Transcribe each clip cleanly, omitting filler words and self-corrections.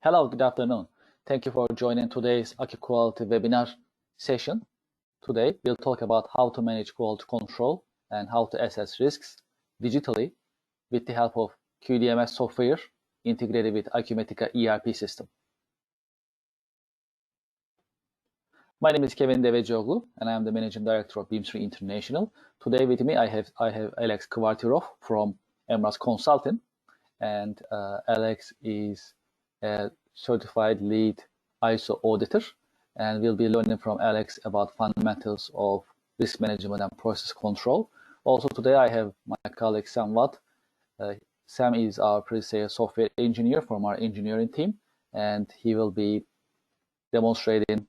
Hello, good afternoon. Thank you for joining today's Acu-Quality webinar session. Today, we'll talk about how to manage quality control and how to assess risks digitally with the help of QDMS software integrated with Acumatica ERP system. My name is Kevin Devecioglu, and I am the Managing Director of Bimser International. Today with me, I have Alex Kvartirov from Emras Consulting, and Alex is a certified lead ISO auditor, and we'll be learning from Alex about fundamentals of risk management and process control. Also today I have my colleague Sam Watt. Sam is our pre-sales software engineer from our engineering team, and he will be demonstrating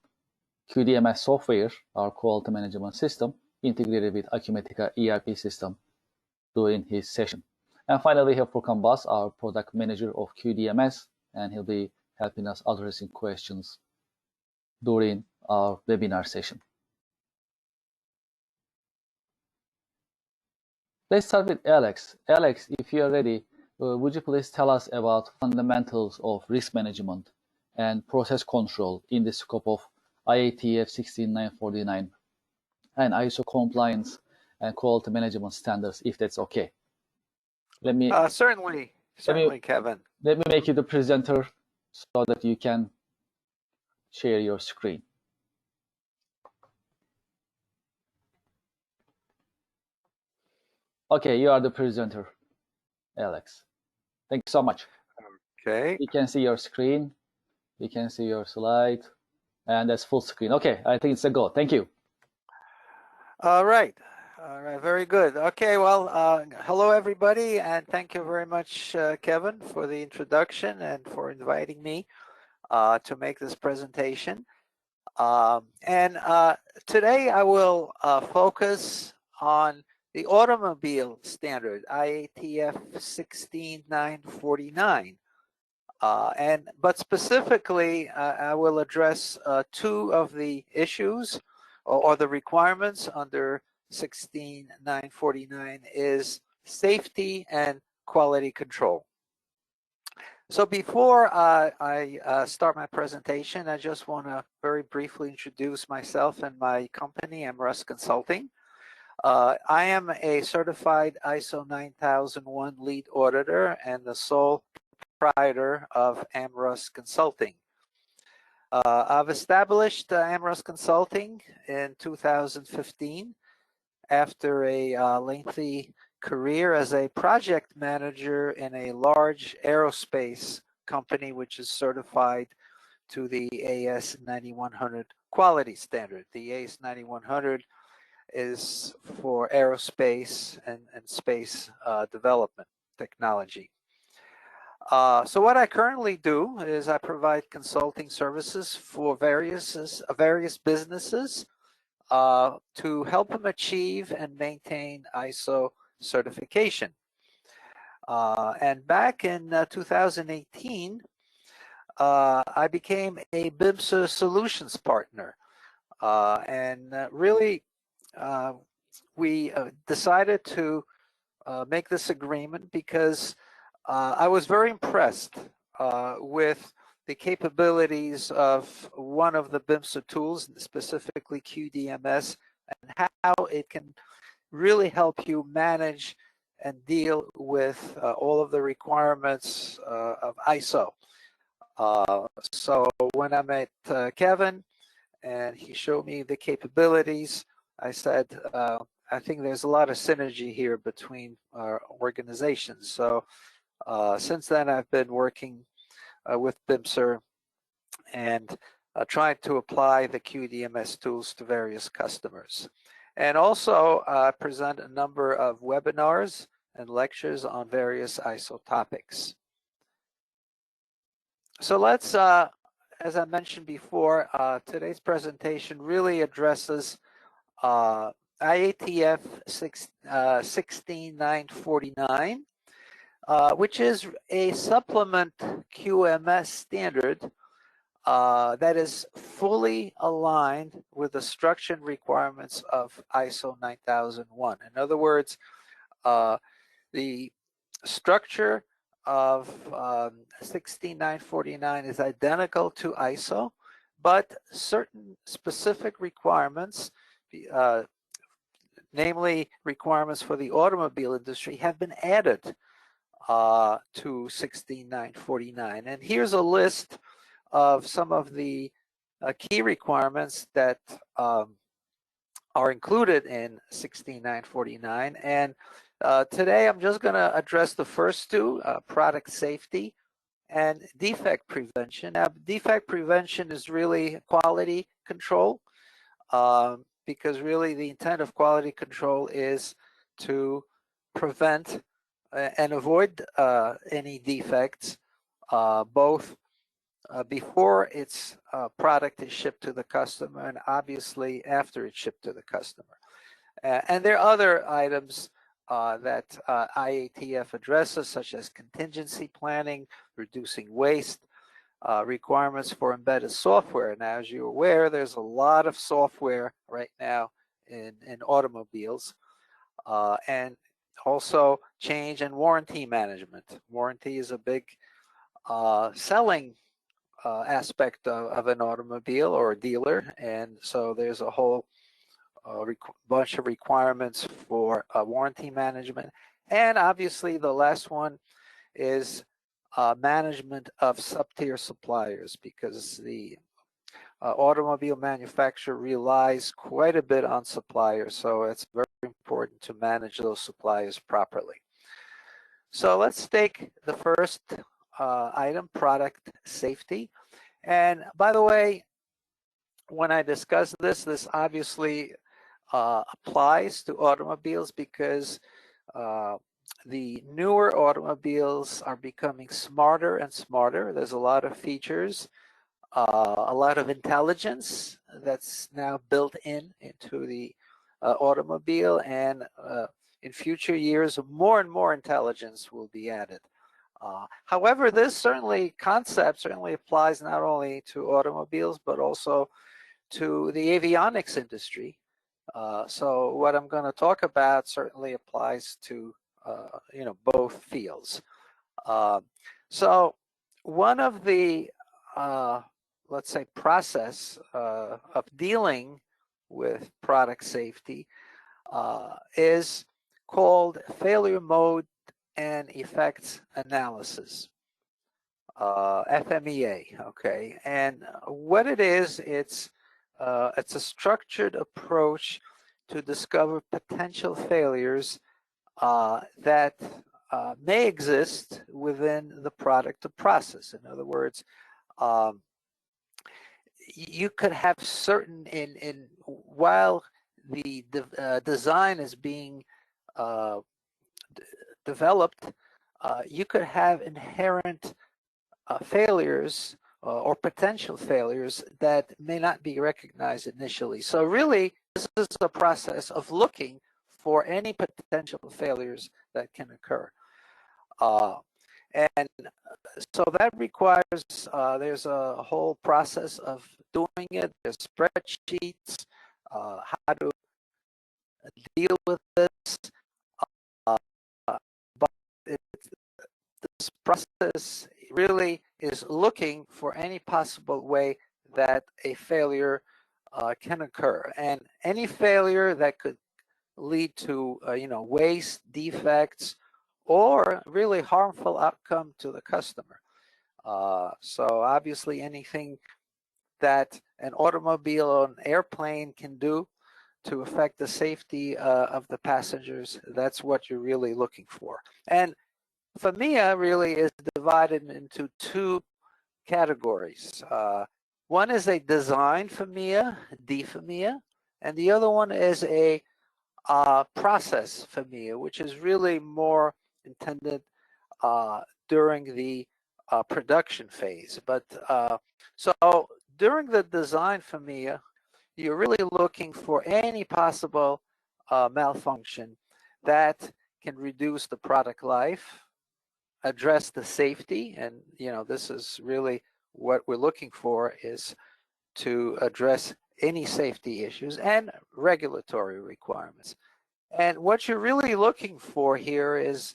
QDMS software, our quality management system, integrated with Acumatica ERP system during his session. And finally, we have Furkan Bas, our product manager of QDMS, and he'll be helping us addressing questions during our webinar session. Let's start with Alex. Alex, if you are ready, would you please tell us about fundamentals of risk management and process control in the scope of IATF 16949 and ISO compliance and quality management standards, if that's okay? Certainly, Kevin. Let me make you the presenter so that you can share your screen. Okay, you are the presenter, Alex. Thank you so much. Okay. You can see your screen. You can see your slide. And that's full screen. Okay, I think it's a go. Thank you. All right, very good. Okay, well, hello everybody, and thank you very much, Kevin, for the introduction and for inviting me to make this presentation. Today I will focus on the automobile standard, IATF 16949. But specifically, I will address two of the issues or the requirements under 16949 is safety and quality control. So before I start my presentation, I just want to very briefly introduce myself and my company, Emras Consulting. I am a certified ISO 9001 lead auditor and the sole proprietor of Emras Consulting. I've established Emras Consulting in 2015 after a lengthy career as a project manager in a large aerospace company which is certified to the AS9100 quality standard. The AS9100 is for aerospace and space development technology. So what I currently do is I provide consulting services for various businesses to help them achieve and maintain ISO certification. And back in 2018, I became a Bimser Solutions partner. Really, we decided to make this agreement because I was very impressed with the capabilities of one of the Bimser tools, specifically QDMS, and how it can really help you manage and deal with all of the requirements of ISO. So when I met Kevin and he showed me the capabilities, I said, I think there's a lot of synergy here between our organizations. So since then, I've been working with Bimser and trying to apply the QDMS tools to various customers. And also present a number of webinars and lectures on various ISO topics. So let's, as I mentioned before, today's presentation really addresses IATF 16949. Which is a supplement QMS standard that is fully aligned with the structure and requirements of ISO 9001. In other words, the structure of 16949 is identical to ISO, but certain specific requirements, namely requirements for the automobile industry, have been added to 16949. And here's a list of some of the key requirements that are included in 16949. And today I'm just going to address the first two, product safety and defect prevention. Now, defect prevention is really quality control, because really the intent of quality control is to prevent and avoid any defects, both before its product is shipped to the customer and obviously after it's shipped to the customer. And there are other items that IATF addresses, such as contingency planning, reducing waste, requirements for embedded software. Now, as you're aware, there's a lot of software right now in automobiles, and also change and warranty management. Warranty is a big selling aspect of an automobile or a dealer, and so there's a whole bunch of requirements for warranty management. And obviously the last one is management of sub-tier suppliers, because the automobile manufacturer relies quite a bit on suppliers, so it's very important to manage those suppliers properly. So let's take the first item, product safety. And by the way, when I discuss this, this obviously applies to automobiles, because the newer automobiles are becoming smarter and smarter. There's a lot of features, a lot of intelligence that's now built into the automobile, and in future years, more and more intelligence will be added. However, this concept certainly applies not only to automobiles, but also to the avionics industry. So what I'm going to talk about certainly applies to both fields. So one of the let's say process of dealing with product safety is called failure mode and effects analysis, FMEA. Okay, and what it is, it's a structured approach to discover potential failures that may exist within the product or process. In other words, you could have certain, while the design is being developed, you could have inherent failures or potential failures that may not be recognized initially. So really, this is a process of looking for any potential failures that can occur. And so that requires, there's a whole process of doing it. There's spreadsheets, how to deal with this. But this process really is looking for any possible way that a failure can occur. And any failure that could lead to waste, defects, or really harmful outcome to the customer. So obviously anything that an automobile or an airplane can do to affect the safety of the passengers, that's what you're really looking for. And Fmea really is divided into two categories. One is a design Fmea, Fmea, and the other one is a process Fmea, which is really more intended during the production phase. But so during the design Fmea, you're really looking for any possible malfunction that can reduce the product life, address the safety, and this is really what we're looking for, is to address any safety issues and regulatory requirements. And what you're really looking for here is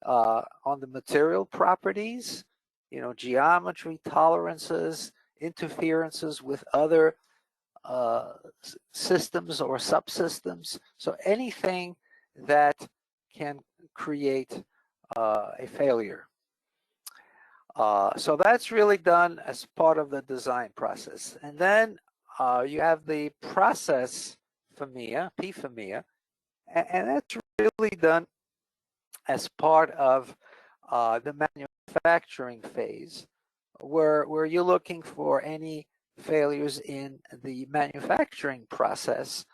on the material properties, geometry, tolerances, interferences with other systems or subsystems. So anything that can create a failure. So that's really done as part of the design process. And then you have the process Fmea, Fmea, and that's really done as part of the manufacturing phase, where you're looking for any failures in the manufacturing process.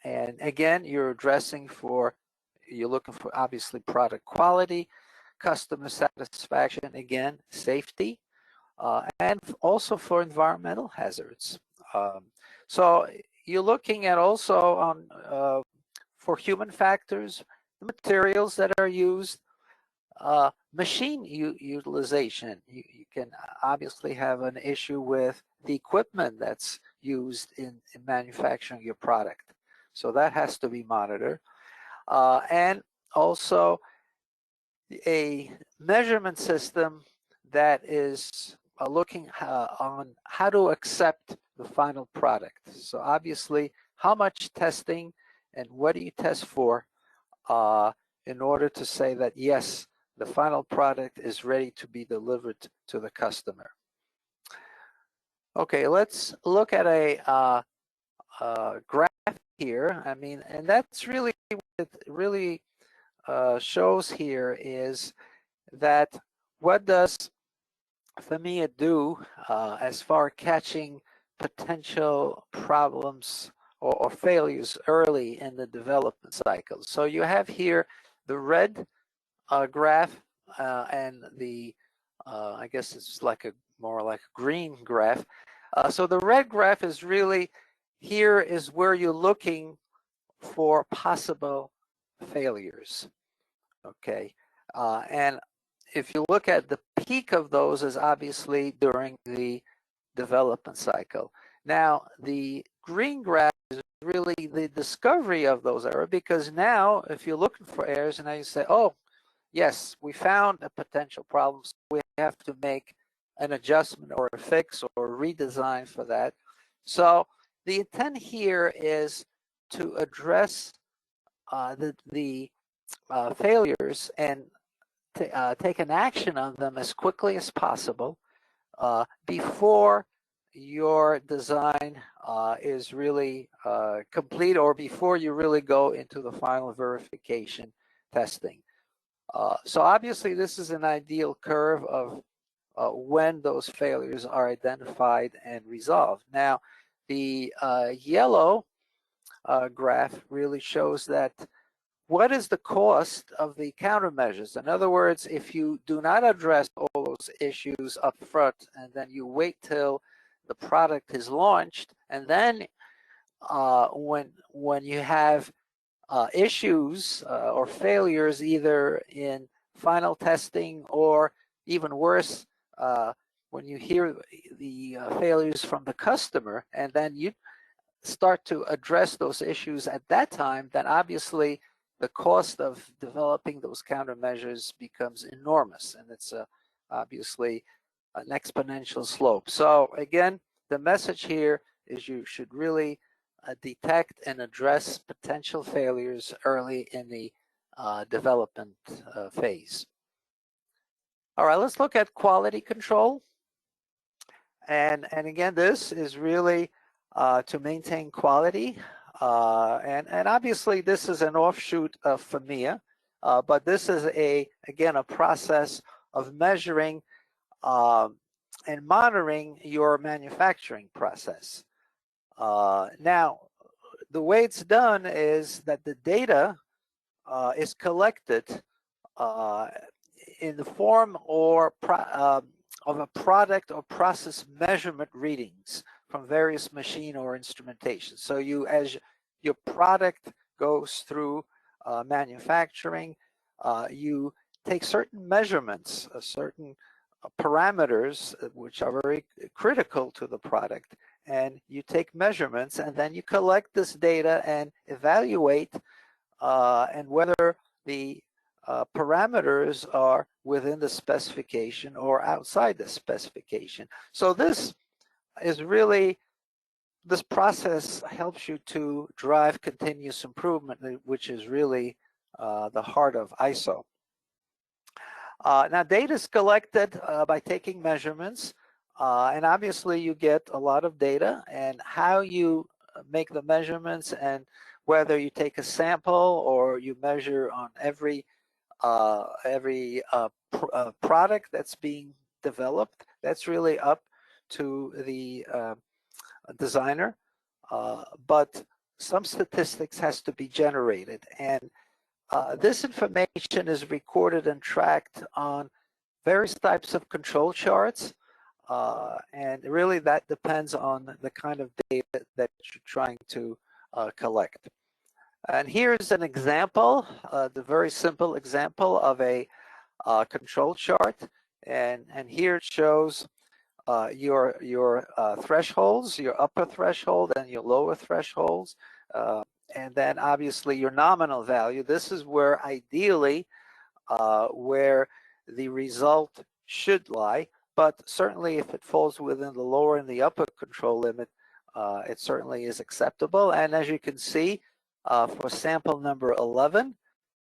And again, you're looking for obviously product quality, customer satisfaction, again, safety, and also for environmental hazards. So you're looking at also on for human factors, the materials that are used, machine utilization. You can obviously have an issue with the equipment that's used in manufacturing your product. So that has to be monitored. And also a measurement system that is looking on how to accept the final product. So obviously, how much testing and what do you test for in order to say that, yes, the final product is ready to be delivered to the customer. Okay, let's look at a graph here. I mean, and that's really what it really shows here is that what does Fmea do as far as catching potential problems or failures early in the development cycle. So you have here the red graph and the I guess it's like more like a green graph. So the red graph is really, here is where you're looking for possible failures. Okay, and if you look at the peak of those is obviously during the development cycle. Now the green graph is really the discovery of those errors, because now if you're looking for errors and now you say, oh yes, we found a potential problem, so we have to make an adjustment or a fix or a redesign for that. So the intent here is to address the failures and take an action on them as quickly as possible before your design is really complete, or before you really go into the final verification testing. So obviously this is an ideal curve of when those failures are identified and resolved. Now the yellow graph really shows that what is the cost of the countermeasures. In other words, if you do not address all those issues up front and then you wait till the product is launched, and then when you have issues or failures either in final testing, or even worse, when you hear the failures from the customer and then you start to address those issues at that time, then obviously the cost of developing those countermeasures becomes enormous, and it's obviously an exponential slope. So again, the message here is you should really detect and address potential failures early in the development phase. All right, let's look at quality control. And again, this is really to maintain quality. And obviously this is an offshoot of Fmea, but this is again a process of measuring and monitoring your manufacturing process. Now, the way it's done is that the data is collected in the form or of a product or process measurement readings from various machine or instrumentation. So as your product goes through manufacturing, you take certain measurements, certain parameters which are very critical to the product, and you take measurements, and then you collect this data and evaluate and whether the parameters are within the specification or outside the specification. So this is really, this process helps you to drive continuous improvement, which is really the heart of ISO. Now, data is collected by taking measurements, and obviously you get a lot of data, and how you make the measurements and whether you take a sample or you measure on every product that's being developed, that's really up to the designer, but some statistics has to be generated, and this information is recorded and tracked on various types of control charts, and really that depends on the kind of data that you're trying to collect. And here's an example, the very simple example of a control chart, and here it shows your thresholds, your upper threshold and your lower thresholds, and then obviously your nominal value. This is where ideally where the result should lie, but certainly if it falls within the lower and the upper control limit, it certainly is acceptable. And as you can see, for sample number 11,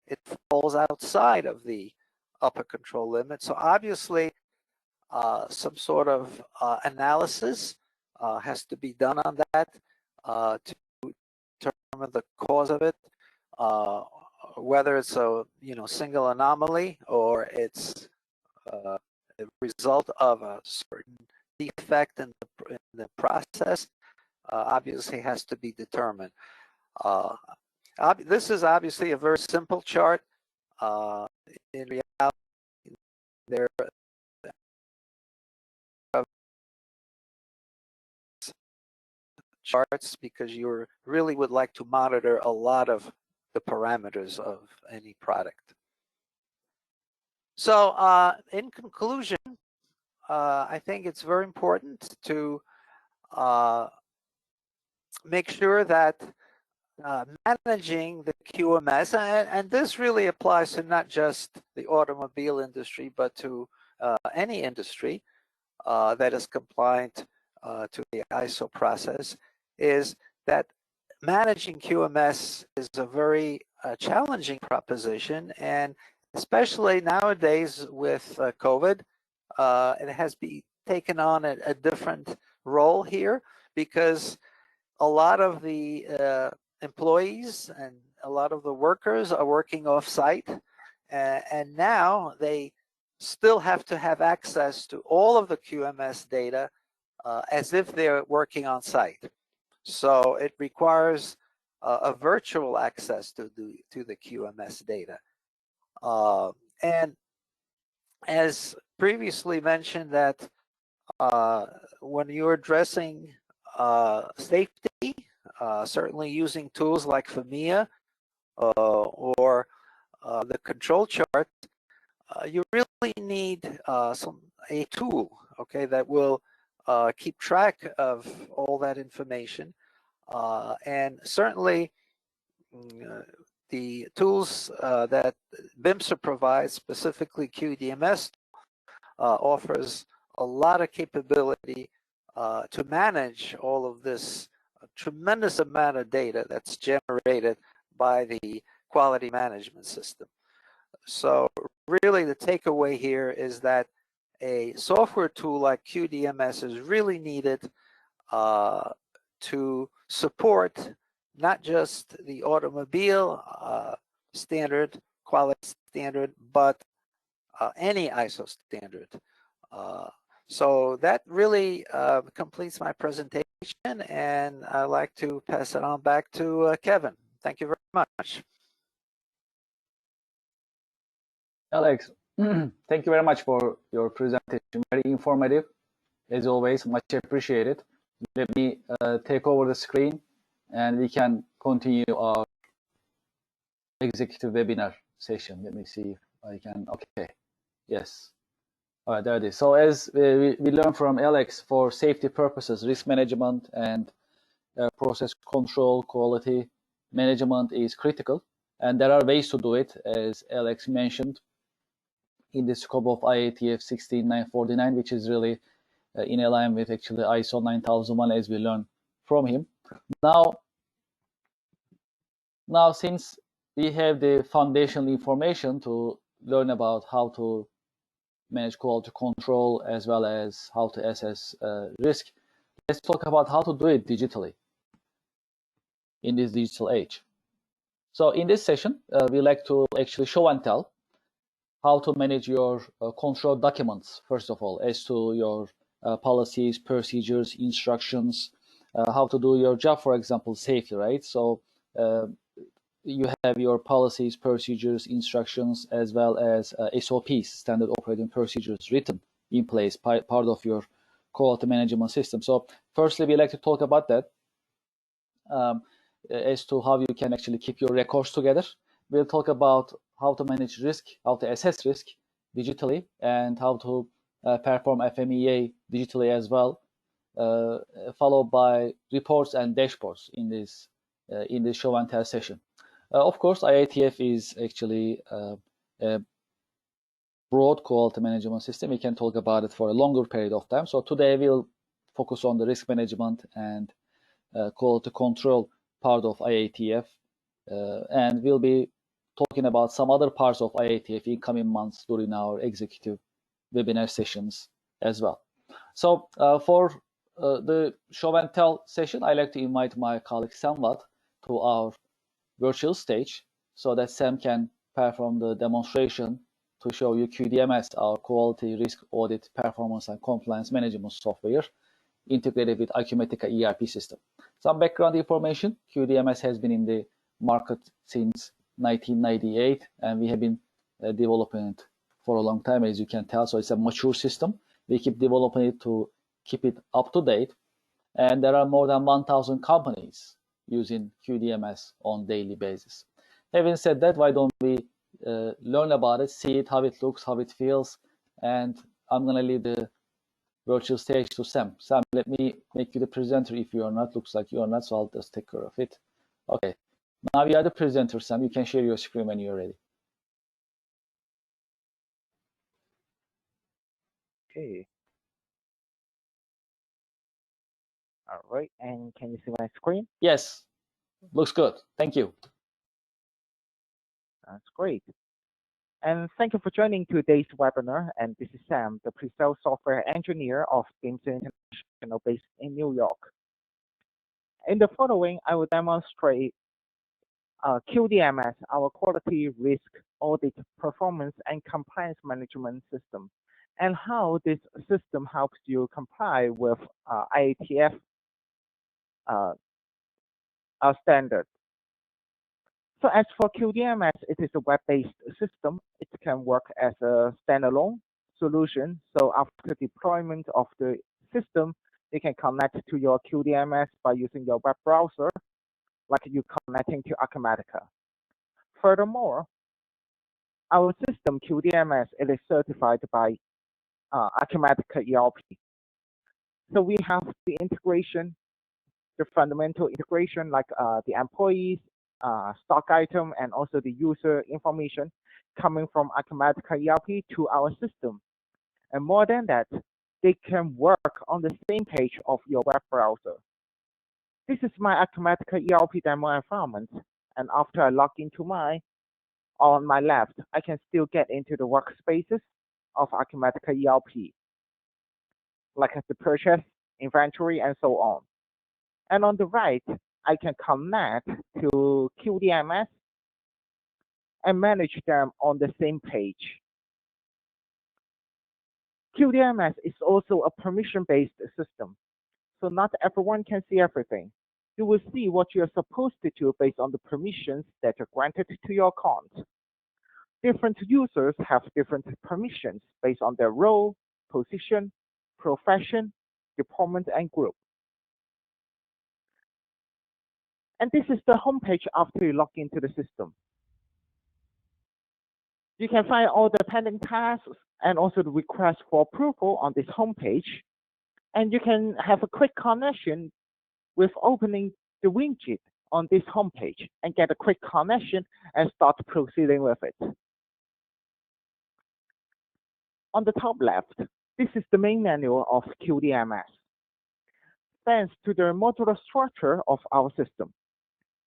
it falls outside of the upper control limit. So obviously some sort of analysis has to be done on that to determine the cause of it, whether it's a single anomaly or it's a result of a certain defect in the process. Obviously has to be determined. This is obviously a very simple chart. In reality, there are charts because you really would like to monitor a lot of the parameters of any product. So in conclusion, I think it's very important to make sure that managing the QMS, and this really applies to not just the automobile industry, but to any industry that is compliant to the ISO process, is that managing QMS is a very challenging proposition, and especially nowadays with COVID, it has been taken on a different role here, because a lot of the employees and a lot of the workers are working off-site, and now they still have to have access to all of the QMS data as if they're working on site. So it requires a virtual access to the QMS data. And as previously mentioned, that when you're addressing safety, certainly using tools like Fmea or the control chart, you really need a tool, okay, that will keep track of all that information. And certainly the tools that Bimser provides, specifically QDMS, offers a lot of capability to manage all of this tremendous amount of data that's generated by the quality management system. So really the takeaway here is that a software tool like QDMS is really needed to support not just the automobile standard, quality standard, but any ISO standard. So that really completes my presentation, and I'd like to pass it on back to Kevin. Thank you very much. Alex, thank you very much for your presentation. Very informative, as always, much appreciated. Let me take over the screen, and we can continue our executive webinar session. Let me see if I can. Okay, yes. All right, there it is. So as we learned from Alex, for safety purposes, risk management and process control, quality management is critical. And there are ways to do it, as Alex mentioned, in the scope of IATF 16949, which is really in alignment with actually ISO 9001, as we learned from him. Now, since we have the foundational information to learn about how to manage quality control as well as how to assess risk, let's talk about how to do it digitally in this digital age. So in this session, we like to actually show and tell how to manage your control documents, first of all, as to your policies, procedures, instructions, how to do your job, for example, safely, right? So you have your policies, procedures, instructions, as well as SOPs, standard operating procedures, written in place, part of your quality management system. So firstly, we like to talk about that as to how you can actually keep your records together. We'll talk about how to manage risk, how to assess risk digitally, and how to perform FMEA digitally as well, followed by reports and dashboards in this show and tell session. Of course, IATF is actually a broad quality management system. We can talk about it for a longer period of time. So today we'll focus on the risk management and quality control part of IATF, and we'll be talking about some other parts of IATF in coming months during our executive webinar sessions as well. So for the show and tell session, I'd like to invite my colleague Sam Watt to our virtual stage so that Sam can perform the demonstration to show you QDMS, our quality, risk, audit, performance, and compliance management software integrated with Acumatica ERP system. Some background information: QDMS has been in the market since 1998, and we have been developing it for a long time, as you can tell. So it's a mature system. We keep developing it to keep it up to date, and there are more than 1,000 companies using QDMS on daily basis. Having said that, why don't we learn about it, see it, how it looks, how it feels, and I'm going to leave the virtual stage to Sam. Sam, let me make you the presenter if you are not. Looks like you are not, so I'll just take care of it. Okay. Now you are the presenter, Sam. You can share your screen when you're ready. Okay. All right. And can you see my screen? Yes. Looks good. Thank you. That's great. And thank you for joining today's webinar. And this is Sam, the pre-sales software engineer of Bimser International based in New York. In the following, I will demonstrate QDMS, our quality, risk, audit, performance, and compliance management system, and how this system helps you comply with IATF standard. So as for QDMS, it is a web-based system. It can work as a standalone solution. So after deployment of the system, you can connect to your QDMS by using your web browser, like you connecting to Acumatica. Furthermore, our system QDMS, it is certified by Acumatica ERP. So we have the integration, the fundamental integration, like the employees, stock item, and also the user information coming from Acumatica ERP to our system. And more than that, they can work on the same page of your web browser. This is my Acumatica ERP demo environment. And after I log into on my left, I can still get into the workspaces of Acumatica ERP, like the purchase, inventory, and so on. And on the right, I can connect to QDMS and manage them on the same page. QDMS is also a permission-based system, so not everyone can see everything. You will see what you're supposed to do based on the permissions that are granted to your account. Different users have different permissions based on their role, position, profession, department, and group. And this is the homepage after you log into the system. You can find all the pending tasks and also the request for approval on this homepage. And you can have a quick connection with opening the widget on this homepage and get a quick connection and start proceeding with it. On the top left, this is the main menu of QDMS. Thanks to the modular structure of our system,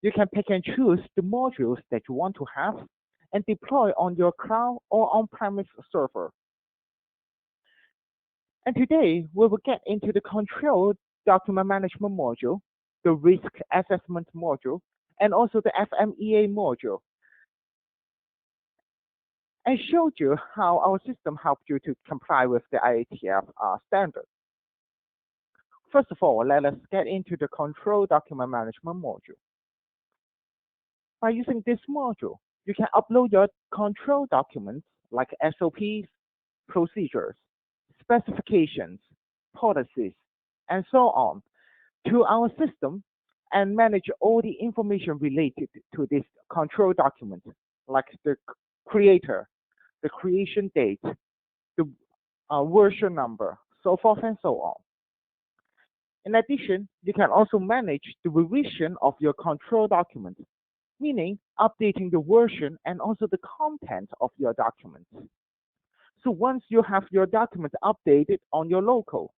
you can pick and choose the modules that you want to have and deploy on your cloud or on-premise server. And today, we will get into the control document management module, the risk assessment module, and also the FMEA module, and showed you how our system helped you to comply with the IATF standard. First of all, let us get into the control document management module. By using this module, you can upload your control documents like SOPs, procedures, specifications, policies, and so on to our system and manage all the information related to this control document, like the creator, the creation date, the version number, so forth and so on. In addition, you can also manage the revision of your control document, meaning updating the version and also the content of your document. So once you have your document updated on your local,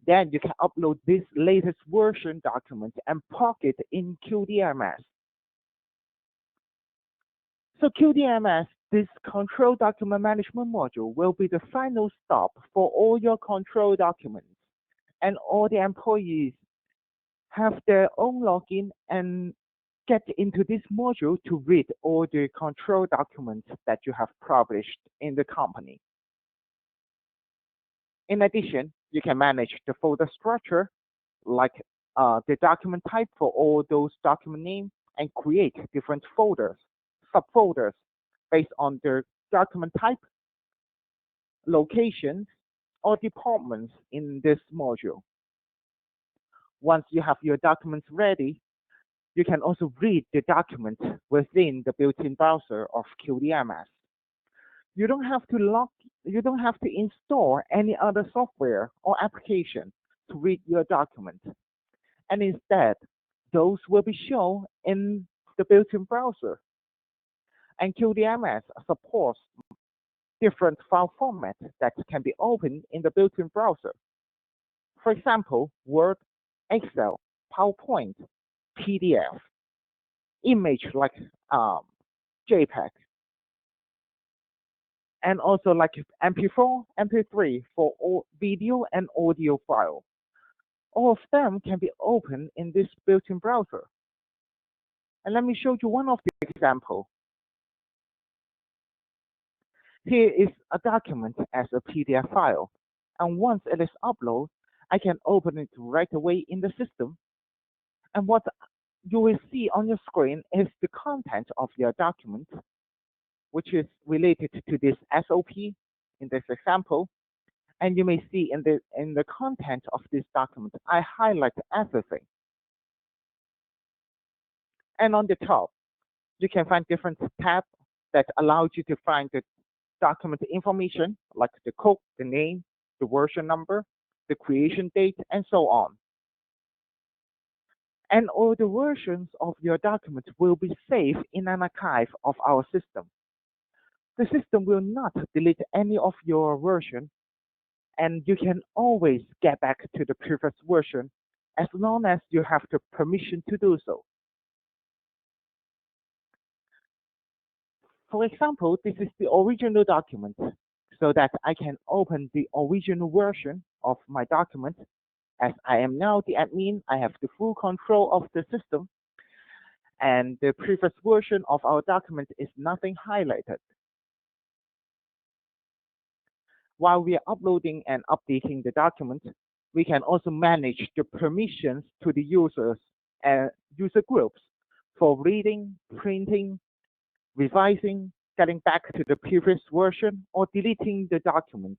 then you can upload this latest version document and park it in QDMS. So QDMS, this control document management module, will be the final stop for all your control documents, and all the employees have their own login and get into this module to read all the control documents that you have published in the company. In addition, you can manage the folder structure, like the document type for all those document names, and create different folders, subfolders, based on the document type, locations, or departments in this module. Once you have your documents ready, you can also read the document within the built-in browser of QDMS. You don't have to install any other software or application to read your document. And instead, those will be shown in the built-in browser. And QDMS supports different file formats that can be opened in the built-in browser. For example, Word, Excel, PowerPoint, PDF, image like JPEG, and also like MP4, MP3 for all video and audio file. All of them can be opened in this built-in browser. And let me show you one of the examples. Here is a document as a PDF file, and once it is uploaded, I can open it right away in the system. And what you will see on your screen is the content of your document, which is related to this SOP in this example. And you may see in the content of this document, I highlight everything. And on the top, you can find different tabs that allow you to find the document information, like the code, the name, the version number, the creation date, and so on. And all the versions of your document will be saved in an archive of our system. The system will not delete any of your version, and you can always get back to the previous version as long as you have the permission to do so. For example, this is the original document, so that I can open the original version of my document. As I am now the admin, I have the full control of the system, and the previous version of our document is nothing highlighted. While we are uploading and updating the document, we can also manage the permissions to the users and user groups for reading, printing, revising, getting back to the previous version, or deleting the document.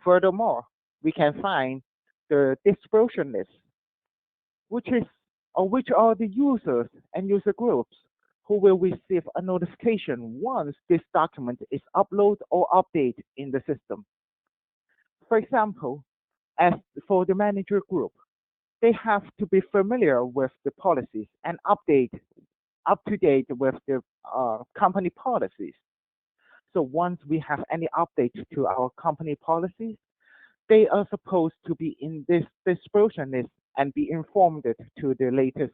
Furthermore, we can find the distribution list, which are the users and user groups who will receive a notification once this document is uploaded or updated in the system. For example, as for the manager group, they have to be familiar with the policies and up to date with the company policies. So once we have any updates to our company policies, they are supposed to be in this version list and be informed to the latest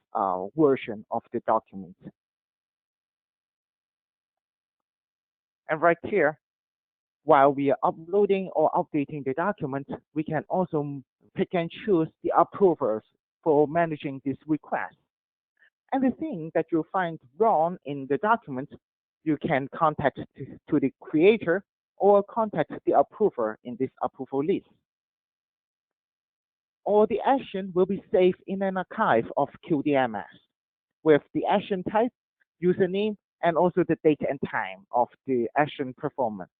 version of the document. And right here, while we are uploading or updating the document, we can also pick and choose the approvers for managing this request. Anything that you find wrong in the document, you can contact to the creator or contact the approver in this approval list. Or the action will be saved in an archive of QDMS with the action type, username, and also the date and time of the action performance.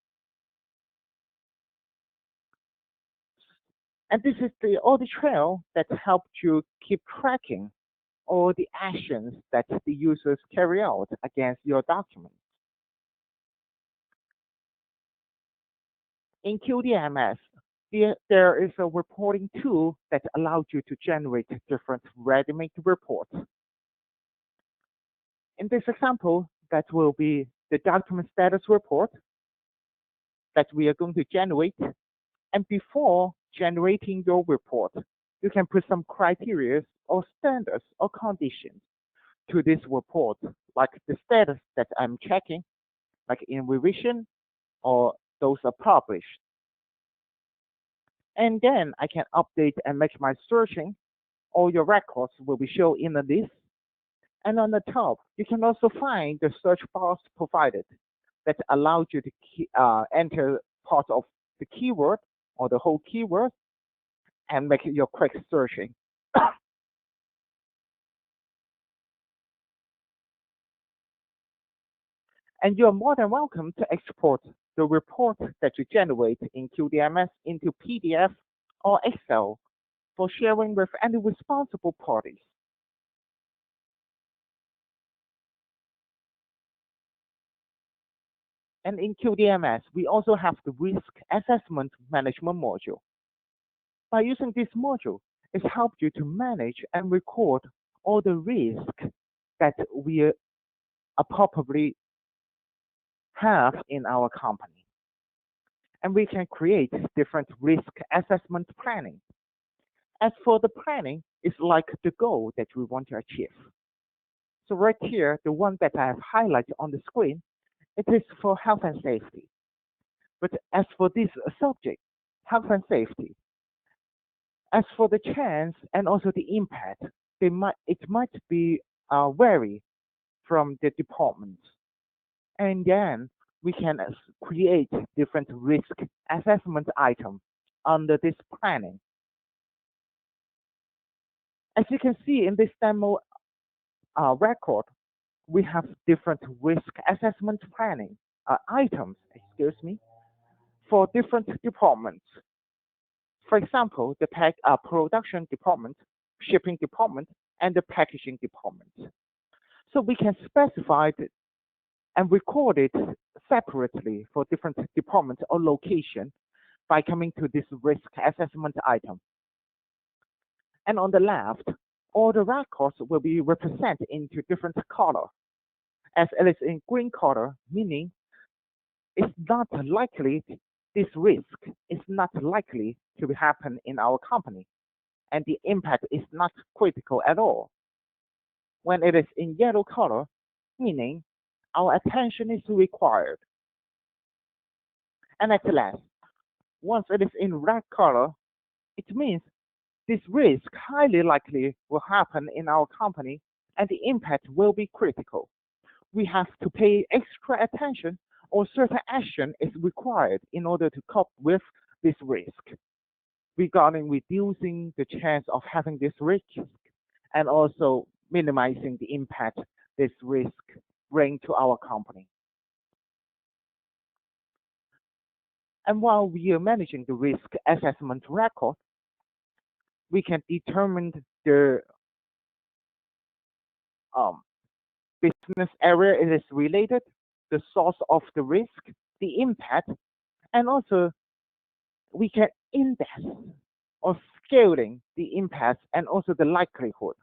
And this is the audit trail that helps you keep tracking all the actions that the users carry out against your document. In QDMS, there is a reporting tool that allows you to generate different ready-made reports. In this example, that will be the document status report that we are going to generate. And before generating your report, you can put some criteria or standards or conditions to this report, like the status that I'm checking, like in revision, or those are published. And then I can update and make my searching. All your records will be shown in the list. And on the top, you can also find the search bars provided that allows you to enter part of the keyword or the whole keyword and make your quick searching. And you're more than welcome to export the report that you generate in QDMS into PDF or Excel for sharing with any responsible parties. And in QDMS, we also have the risk assessment management module. By using this module, it helps you to manage and record all the risk that we probably have in our company. And we can create different risk assessment planning. As for the planning, it's like the goal that we want to achieve. So right here, the one that I have highlighted on the screen, it is for health and safety. But as for this subject, health and safety, as for the chance and also the impact, it might be vary from the department. And then we can create different risk assessment items under this planning. As you can see in this demo record, we have different risk assessment planning items, for different departments. For example, the production department, shipping department, and the packaging department. So we can specify it and record it separately for different departments or location by coming to this risk assessment item. And on the left, all the records will be represented into different color. As it is in green color, meaning it's not likely, this risk is not likely to happen in our company, and the impact is not critical at all. When it is in yellow color, meaning our attention is required. And at last, once it is in red color, it means this risk highly likely will happen in our company and the impact will be critical. We have to pay extra attention or certain action is required in order to cope with this risk regarding reducing the chance of having this risk and also minimizing the impact this risk bring to our company. And while we are managing the risk assessment record, we can determine the business area it is related, the source of the risk, the impact, and also we can index or scaling the impact and also the likelihood.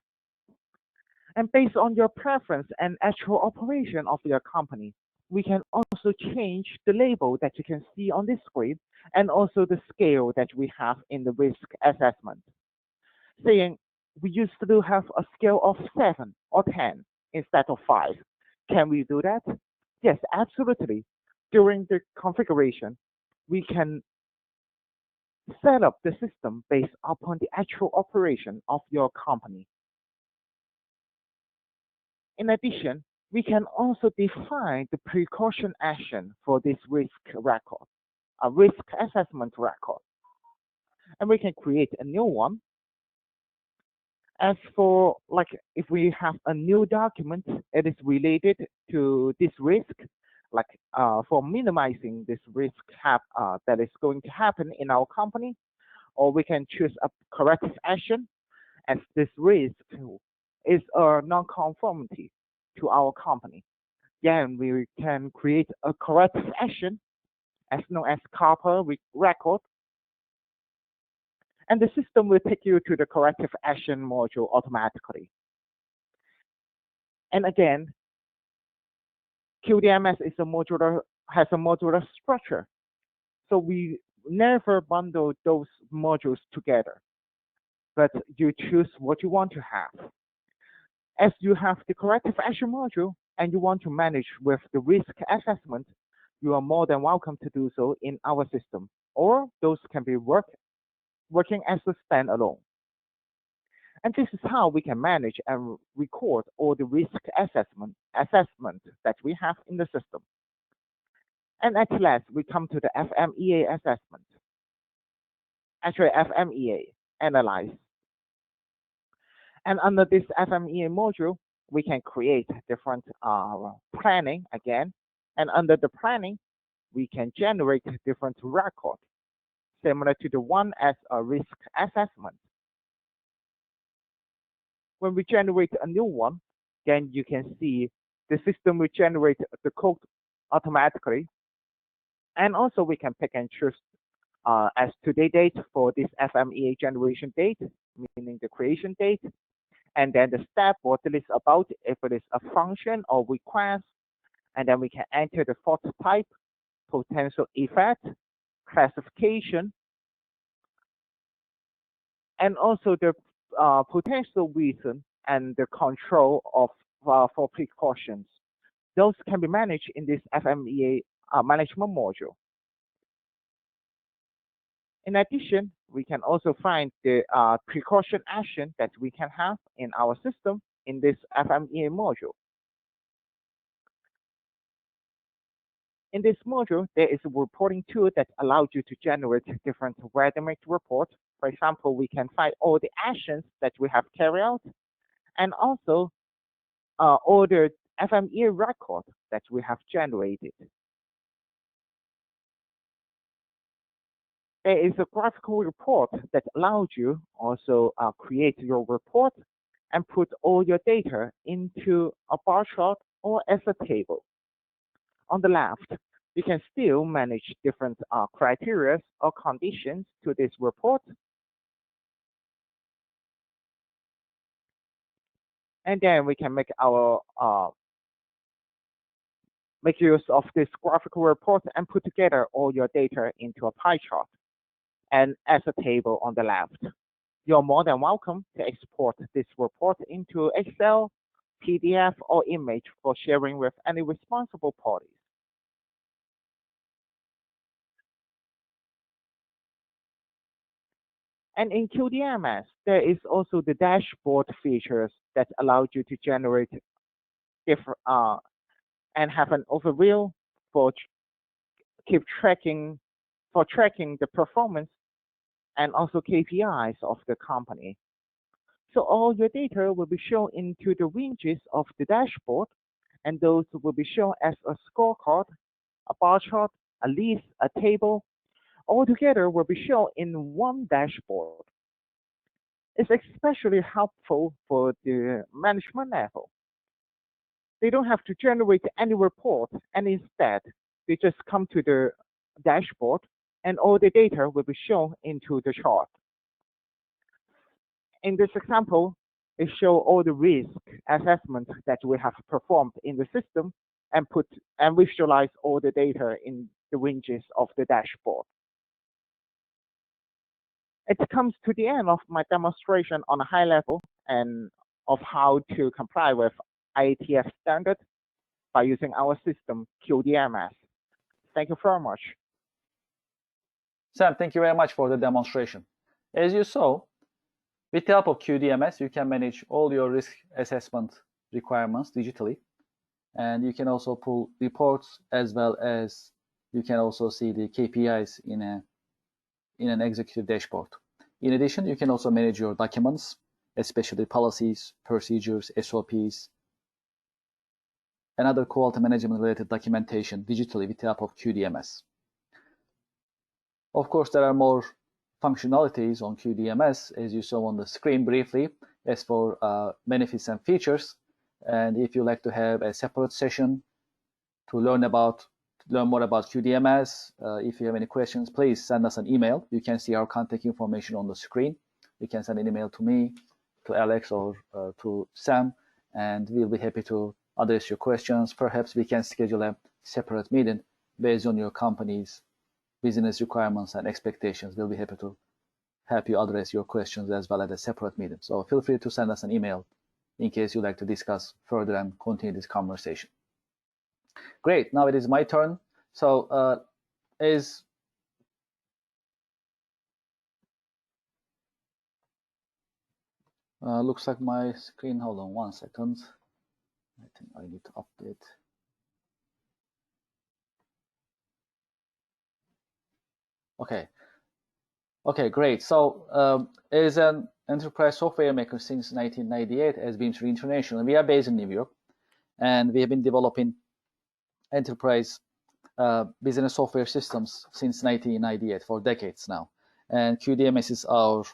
And based on your preference and actual operation of your company, we can also change the label that you can see on this screen and also the scale that we have in the risk assessment. Saying we used to have a scale of 7 or 10 instead of 5. Can we do that? Yes, absolutely. During the configuration, we can set up the system based upon the actual operation of your company. In addition, we can also define the precaution action for this risk record, a risk assessment record. And we can create a new one. As for, like, if we have a new document, it is related to this risk, like for minimizing this risk that is going to happen in our company, or we can choose a corrective action as this risk is a non-conformity to our company. Then we can create a corrective action as known as CARPA record. And the system will take you to the corrective action module automatically. And again, QDMS is has a modular structure. So we never bundle those modules together, but you choose what you want to have. As you have the corrective action module and you want to manage with the risk assessment, you are more than welcome to do so in our system, or those can be working as a standalone. And this is how we can manage and record all the risk assessment that we have in the system. And at last, we come to the Fmea assessment. Actually, Fmea Analyze. And under this Fmea module, we can create different planning again. And under the planning, we can generate different records, similar to the one as a risk assessment. When we generate a new one, then you can see the system will generate the code automatically. And also we can pick and choose as today date for this Fmea generation date, meaning the creation date, and then the step, what it is about, if it is a function or request, and then we can enter the fault type, potential effect, classification, and also the potential reason and the control of for precautions. Those can be managed in this Fmea management module. In addition, we can also find the precaution action that we can have in our system in this Fmea module. In this module, there is a reporting tool that allows you to generate different random reports. For example, we can find all the actions that we have carried out, and also all the Fmea records that we have generated. There is a graphical report that allows you also create your report and put all your data into a bar chart or as a table. On the left, you can still manage different criteria or conditions to this report. And then we can make use of this graphical report and put together all your data into a pie chart and as a table on the left. You're more than welcome to export this report into Excel, PDF, or image for sharing with any responsible parties. And in QDMS, there is also the dashboard features that allow you to generate different and have an overview for tracking the performance and also KPIs of the company. So all your data will be shown into the ranges of the dashboard, and those will be shown as a scorecard, a bar chart, a list, a table. All together will be shown in one dashboard. It's especially helpful for the management level. They don't have to generate any report, and instead, they just come to the dashboard, and all the data will be shown into the chart. In this example, it shows all the risk assessments that we have performed in the system and visualize all the data in the ranges of the dashboard. It comes to the end of my demonstration on a high level and of how to comply with IATF standard by using our system, QDMS. Thank you very much. Sam, thank you very much for the demonstration. As you saw, with the help of QDMS, you can manage all your risk assessment requirements digitally. And you can also pull reports, as well as you can also see the KPIs in an executive dashboard. In addition, you can also manage your documents, especially policies, procedures, SOPs, and other quality management related documentation digitally with the help of QDMS. Of course, there are more functionalities on QDMS, as you saw on the screen briefly, as for benefits and features. And if you like to have a separate session to learn more about QDMS, if you have any questions, please send us an email. You can see our contact information on the screen. You can send an email to me, to Alex, or to Sam, and we'll be happy to address your questions. Perhaps we can schedule a separate meeting based on your company's business requirements and expectations. We'll be happy to help you address your questions as well as a separate meeting. So feel free to send us an email in case you'd like to discuss further and continue this conversation. Great, now it is my turn. So looks like my screen, hold on 1 second. I think I need to update. Okay, great. So as an enterprise software maker since 1998 as Bimser International, we are based in New York, and we have been developing enterprise business software systems since 1998 for decades now. And QDMS is our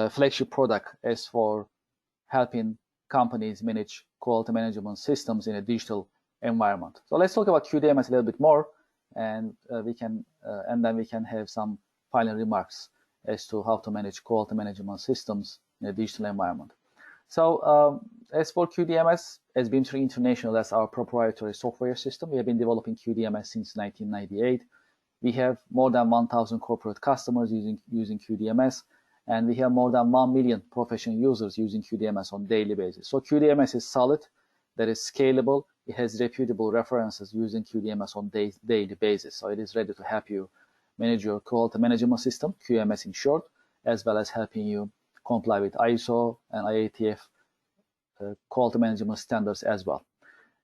flagship product as for helping companies manage quality management systems in a digital environment. So let's talk about QDMS a little bit more, and then we can have some final remarks as to how to manage quality management systems in a digital environment. So as for QDMS, as Bimser International, that's our proprietary software system. We have been developing QDMS since 1998. We have more than 1,000 corporate customers using QDMS, and we have more than 1 million professional users using QDMS on a daily basis. So QDMS is solid, that is scalable, it has reputable references using QDMS on a daily basis. So it is ready to help you manage your quality management system, QMS in short, as well as helping you comply with ISO and IATF quality management standards as well.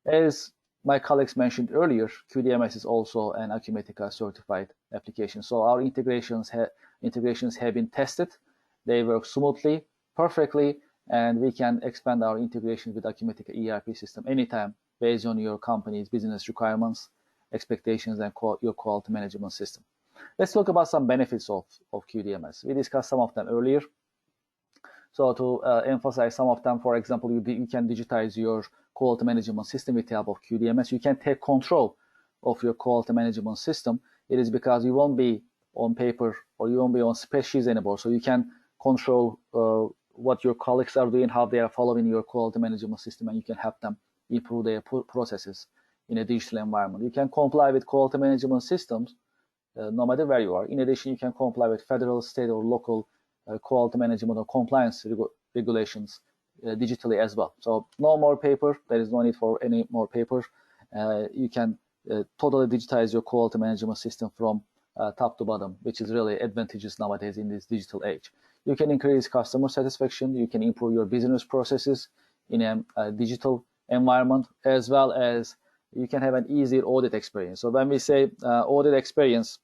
As my colleagues mentioned earlier, QDMS is also an Acumatica certified application. So our integrations have been tested. They work smoothly, perfectly, and we can expand our integrations with Acumatica ERP system anytime based on your company's business requirements, expectations, and your quality management system. Let's talk about some benefits of QDMS. We discussed some of them earlier. So to emphasize some of them, for example, you can digitize your quality management system with the help of QDMS. You can take control of your quality management system. It is because you won't be on paper or you won't be on spreadsheets anymore. So you can control what your colleagues are doing, how they are following your quality management system, and you can help them improve their processes in a digital environment. You can comply with quality management systems no matter where you are. In addition, you can comply with federal, state, or local quality management or compliance regulations digitally as well. So no more paper. There is no need for any more paper. You can totally digitize your quality management system from top to bottom, which is really advantageous nowadays in this digital age. You can increase customer satisfaction. You can improve your business processes in a digital environment, as well as you can have an easier audit experience. So when we say audit experience,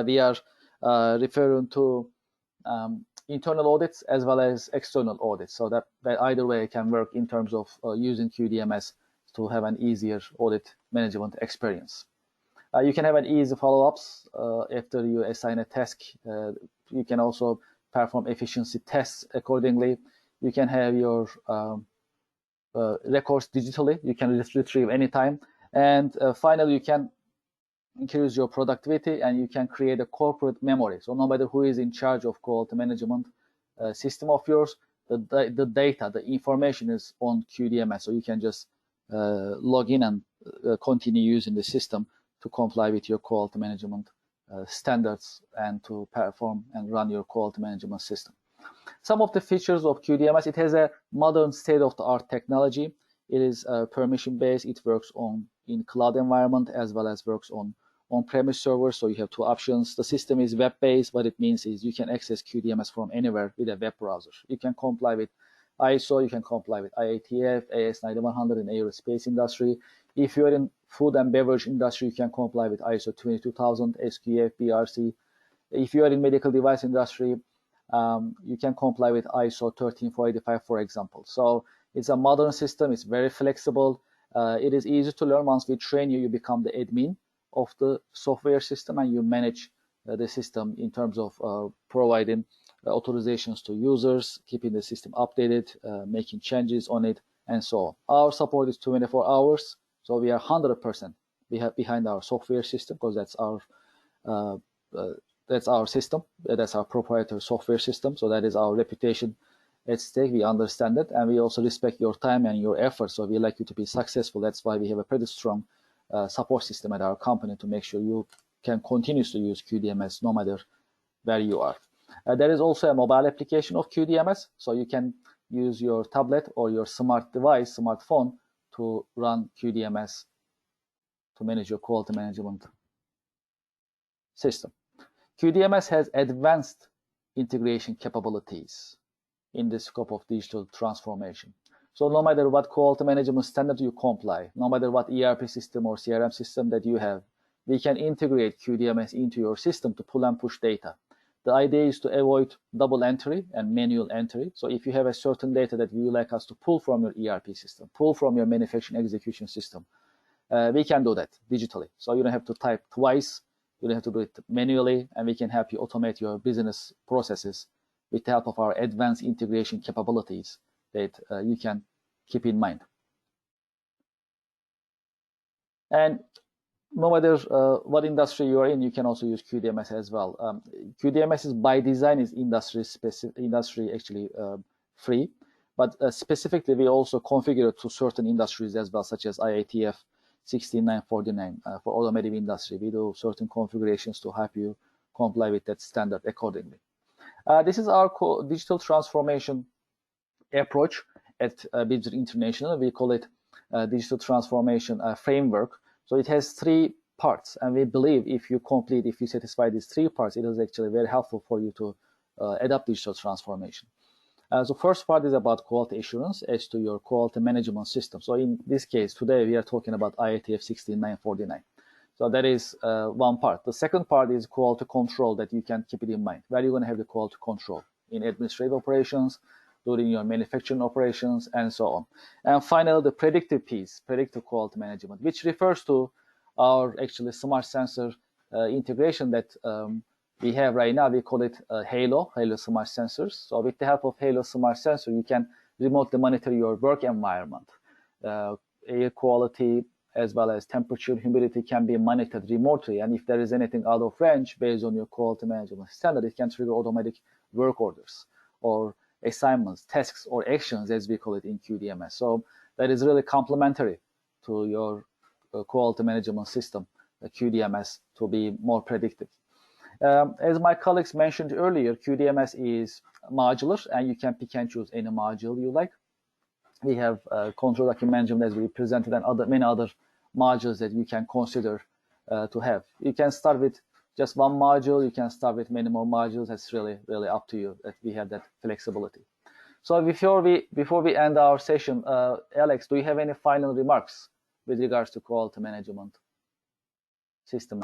we are referring to internal audits as well as external audits. So that either way can work in terms of using QDMS to have an easier audit management experience. You can have an easy follow-ups after you assign a task. You can also perform efficiency tests accordingly. You can have your records digitally. You can retrieve anytime. And finally, you can increase your productivity and you can create a corporate memory. So no matter who is in charge of quality management, system of yours, the data, the information is on QDMS, so you can just log in and continue using the system to comply with your quality management standards and to perform and run your quality management system. Some of the features of QDMS, it has a modern state-of-the-art technology. It is permission-based. It works in cloud environment as well as works on-premise servers. So you have two options. The system is web-based. What it means is you can access QDMS from anywhere with a web browser. You can comply with ISO. You can comply with IATF, AS9100 in aerospace industry. If you're in food and beverage industry, you can comply with ISO 22000, SQF, BRC. If you are in medical device industry, you can comply with ISO 13485, for example. So it's a modern system. It's very flexible. It is easy to learn. Once we train you, you become the admin of the software system and you manage the system in terms of providing authorizations to users, keeping the system updated, making changes on it, and so on. Our support is 24 hours. So we are 100% behind our software system because that's our system. That's our proprietary software system. So that is our reputation at stake. We understand it, and we also respect your time and your efforts. So we like you to be successful. That's why we have a pretty strong support system at our company to make sure you can continue to use QDMS no matter where you are. There is also a mobile application of QDMS, so you can use your tablet or your smart device, smartphone, to run QDMS to manage your quality management system. QDMS has advanced integration capabilities in the scope of digital transformation. So no matter what quality management standard you comply, no matter what ERP system or CRM system that you have, we can integrate QDMS into your system to pull and push data. The idea is to avoid double entry and manual entry. So if you have a certain data that you like us to pull from your ERP system, pull from your manufacturing execution system, we can do that digitally. So you don't have to type twice. You don't have to do it manually, and we can help you automate your business processes with the help of our advanced integration capabilities that you can keep in mind. And no matter what industry you are in, you can also use QDMS as well. QDMS is by design is industry actually free, but specifically we also configure it to certain industries as well, such as IATF 16949 for automotive industry. We do certain configurations to help you comply with that standard accordingly. This is our digital transformation approach at Bimser International. We call it digital transformation framework. So it has 3 parts, and we believe if you satisfy these 3 parts, it is actually very helpful for you to adopt digital transformation. So first part is about quality assurance as to your quality management system. So in this case, today we are talking about IATF 16949. So that is one part. The second part is quality control that you can keep it in mind. Where you're going to have the quality control in administrative operations, during your manufacturing operations, and so on. And finally, the predictive piece, predictive quality management, which refers to our actually smart sensor integration that we have right now. We call it Halo Smart Sensors. So with the help of Halo Smart Sensor, you can remotely monitor your work environment. Air quality as well as temperature, humidity can be monitored remotely. And if there is anything out of range based on your quality management standard, it can trigger automatic work orders or assignments, tasks, or actions, as we call it in QDMS. So that is really complementary to your quality management system, the QDMS, to be more predictive. As my colleagues mentioned earlier, QDMS is modular, and you can pick and choose any module you like. We have control document management, as we presented, and many other modules that you can consider to have. You can start with just one module. You can start with many more modules. That's really up to you. That we have that flexibility. So before we end our session, Alex, do you have any final remarks with regards to quality management system?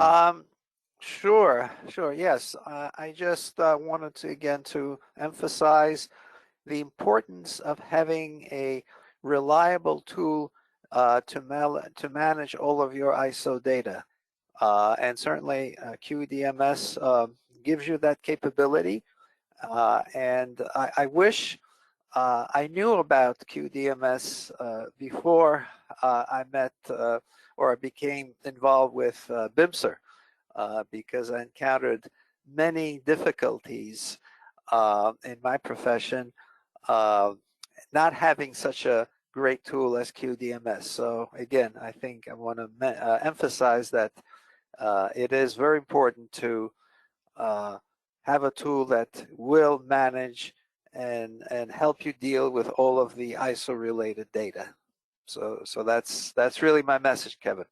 Sure. Yes, I just wanted to again to emphasize the importance of having a reliable tool to manage all of your ISO data. And certainly QDMS gives you that capability. And I wish I knew about QDMS before I met or I became involved with Bimser, because I encountered many difficulties in my profession, not having such a great tool as QDMS. So again, I think I want to emphasize that it is very important to have a tool that will manage and help you deal with all of the ISO related data. So that's really my message, Kevin.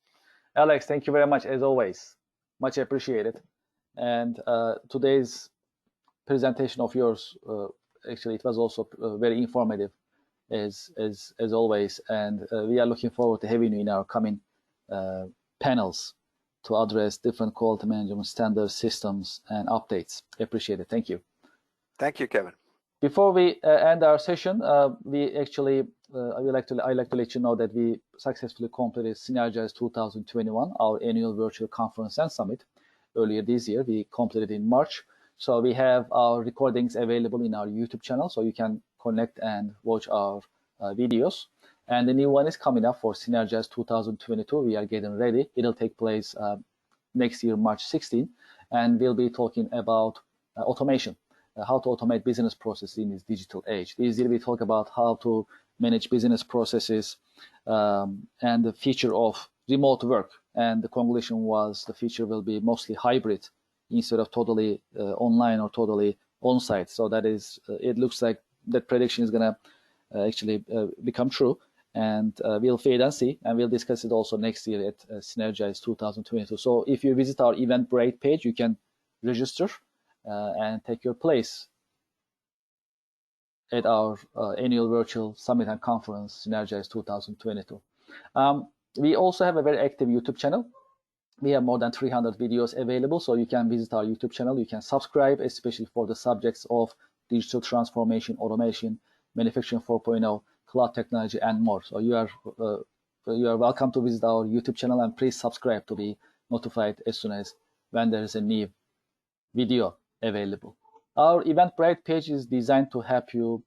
Alex, thank you very much as always. Much appreciated. And today's presentation of yours, actually, it was also very informative as always. And we are looking forward to having you in our coming panels to address different quality management standards, systems, and updates. Appreciate it. Thank you. Thank you, Kevin. Before we end our session, we actually I'd like to let you know that we successfully completed Synergize 2021, our annual virtual conference and summit. Earlier this year, we completed in March. So we have our recordings available in our YouTube channel, so you can connect and watch our videos. And the new one is coming up for Synergize 2022. We are getting ready. It'll take place next year, March 16, and we'll be talking about automation. How to automate business processes in this digital age. This year we talk about how to manage business processes and the feature of remote work. And the conclusion was the feature will be mostly hybrid instead of totally online or totally on-site. So that is, it looks like that prediction is going to actually become true. And we'll wait and see, and we'll discuss it also next year at Synergize 2022. So if you visit our Eventbrite page, you can register and take your place at our annual virtual summit and conference, Synergize 2022. We also have a very active YouTube channel. We have more than 300 videos available, so you can visit our YouTube channel. You can subscribe, especially for the subjects of digital transformation, automation, manufacturing 4.0, cloud technology, and more. So you are welcome to visit our YouTube channel, and please subscribe to be notified as soon as when there is a new video available. Our Eventbrite page is designed to help you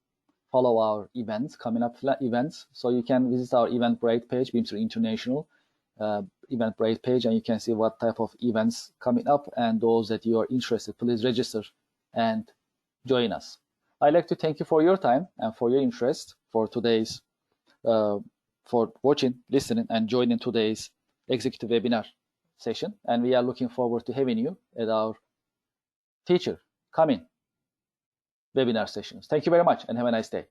follow our events, coming up events. So you can visit our Eventbrite page, Bimser International Eventbrite page, and you can see what type of events coming up, and those that you are interested, please register and join us. I'd like to thank you for your time and for your interest for today's, for watching, listening, and joining today's executive webinar session. And we are looking forward to having you at our future coming webinar sessions. Thank you very much and have a nice day.